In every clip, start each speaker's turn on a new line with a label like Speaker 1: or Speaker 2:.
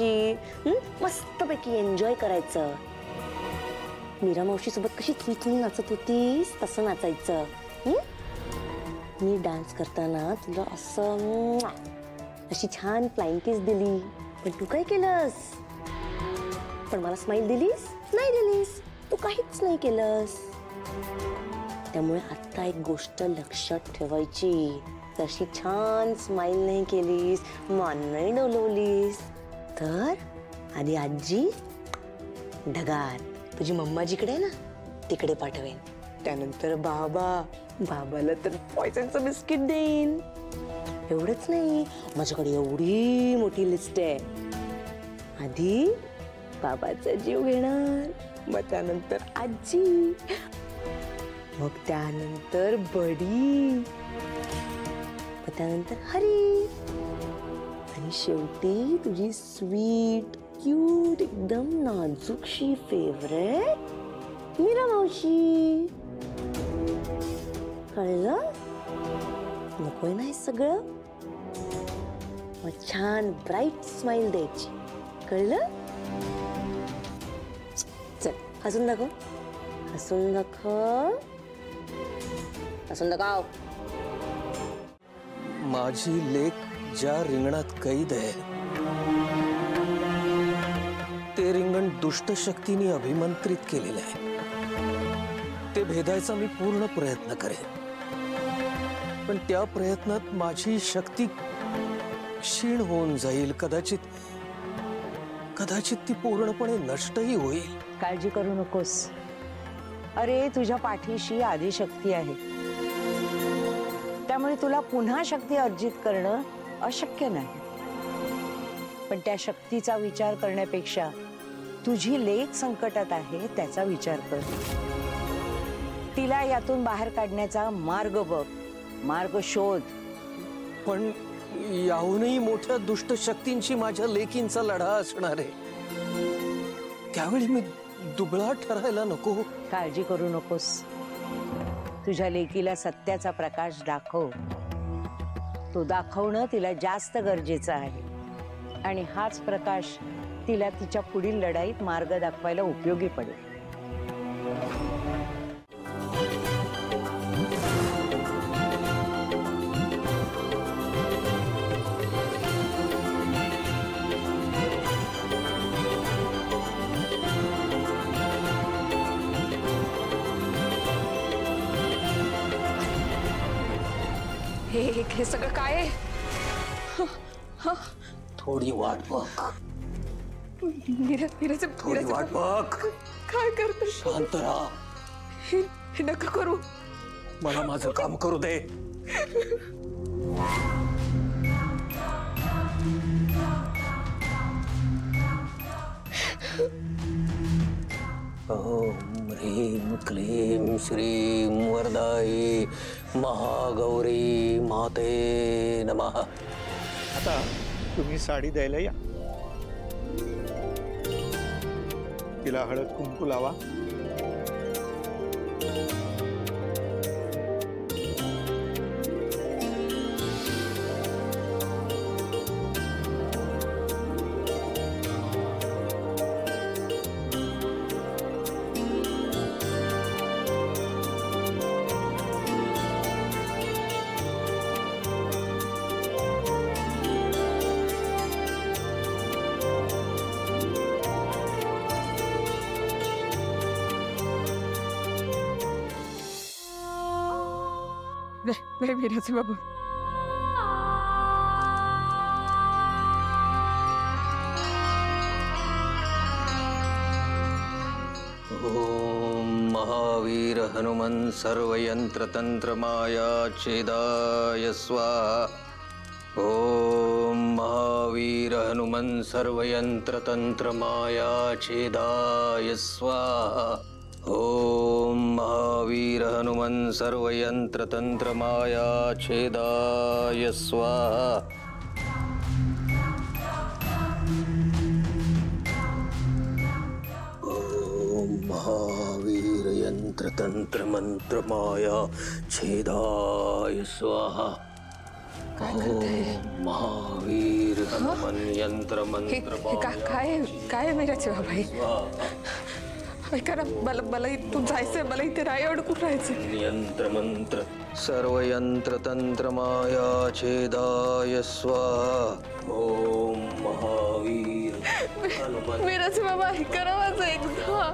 Speaker 1: मावशी, मस्तपैकी एन्जॉय करायचं. मीरा मावशी सोबत कशी चुचून नाचत होतीस तसं नाचायचं. मी डान्स करताना तुला असं अशी छान फ्लाइंग किस दिली, पण तू काय केलंस? पण मला स्माइल दिलीस नाही दिलीस, तू काहीच नाही केलंस. त्यामुळे आता एक गोष्ट लक्षात ठेवायची, तशी छान स्माइल नाही केलीस, मान नाही डोलवलीस तर आधी आजी ढगात तुझी मम्माजीकडे ना तिकडे पाठवेन. त्यानंतर बाबाला तर पॉयझनचं बिस्किट देईन. एवढंच नाही, माझ्याकडे एवढी मोठी लिस्ट आहे. आधी बाबाचा जीव घेणार, मग त्यानंतर आजी, मग त्यानंतर बडी, मग त्यानंतर हरी, आणि शेवटी तुझी स्वीट क्यूट एकदम नाजूकशी फेवरेट मीरा मावशी. कळलं? नकोय ना हे सगळं? मग छान ब्राईट स्माइल द्यायची. कळलं? चल हसून दाखव, हसून दाखव, हसून दाखव.
Speaker 2: माझी लेक ज्या रिंगणात कैद आहे ते रिंगण दुष्ट शक्तीने अभिमंत्रित केलेलं आहे. ते भेदायचा मी पूर्ण प्रयत्न करेन, पण त्या प्रयत्नात माझी शक्ती क्षीण होऊन जाईल. कदाचित ती पूर्णपणे नष्टही होईल.
Speaker 3: काळजी करू नकोस. अरे तुझ्या पाठीशी आदिशक्ती आहे, त्यामुळे तुला पुन्हा शक्ती अर्जित करणं अशक्य नाही. पण त्या शक्तीचा विचार करण्यापेक्षा तुझी लेक संकटात आहे त्याचा विचार कर. तिला यातून बाहेर काढण्याचा मार्ग बघ, मार्ग शोध.
Speaker 2: पण याहूनही मोठ्या दुष्ट शक्तींची माझ्या लेकींचा लढा असणार आहे. त्यावेळी मी दुबळा ठरायला नको.
Speaker 3: काळजी करू नकोस. तुझ्या लेकीला सत्याचा प्रकाश दाखव. तो दाखवणं तिला जास्त गरजेचं आहे, आणि हाच प्रकाश तिला तिच्या पुढील लढाईत मार्ग दाखवायला उपयोगी पडेल.
Speaker 4: हे सगळं काय आहे?
Speaker 2: थोडी वाट बघ. थोडी वाट बघ.
Speaker 4: काय करते?
Speaker 2: शांत राहा.
Speaker 4: हे नका करू.
Speaker 2: मला माझं काम करू दे. ओम ह्रीं क्लीं श्रीं वरदाई महागौरी माते नमः.
Speaker 5: आता तुम्ही साडी द्यायला या. तिला हळद कुंकू लावा.
Speaker 4: नाही मीराचे बाबा.
Speaker 2: ओम महावीर हनुमन सर्वयंत्र तंत्र माया छेदाय स्वाहा. ओम महावीर हनुमन सर्वयंत्र तंत्र माया छेदाय स्वाहा. ओम महावीर हनुमन सर्वयंत्र तंत्र माया छेदाय स्वाहा. ओम महावीर यंत्र तंत्र मंत्र माया छेदाय स्वाहा.
Speaker 4: काय करताय?
Speaker 2: महावीर हनुमान यंत्र
Speaker 4: काय आहे मीराचे बाबा हे? ऐका ना, मला इथून जायचंय, मला इथे नाही अडकून राहायचं.
Speaker 2: यंत्र मंत्र सर्व यंत्र तंत्र माया छेदाय स्वाहा. ओम महावीर हनुमान.
Speaker 4: मीराचे बाबा ऐका ना माझं एकदा.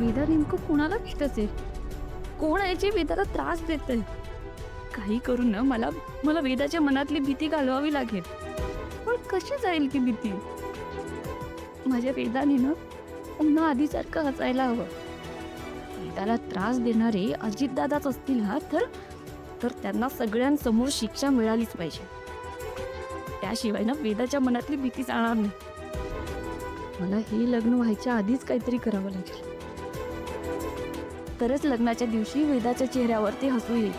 Speaker 6: वेदा नेमकं कोणाला भेटत आहे? कोण आहे जे वेदाला त्रास देत आहे? काही करून ना मला वेदाच्या मनातली भीती घालवावी लागेल. पण कशी जाईल ती भीती? माझ्या वेदाने ना पुन्हा आधीसारखं हसायला हवं. वेदाला त्रास देणारे अजितदादाच असतील ना, तर त्यांना सगळ्यांसमोर शिक्षा मिळालीच पाहिजे. त्याशिवाय ना वेदाच्या मनातली भीती जाणार नाही. मला हे लग्न व्हायच्या आधीच काहीतरी करावं लागेल. तरच लग्नाच्या दिवशी वेदाच्या चेहऱ्यावरती हसू येईल.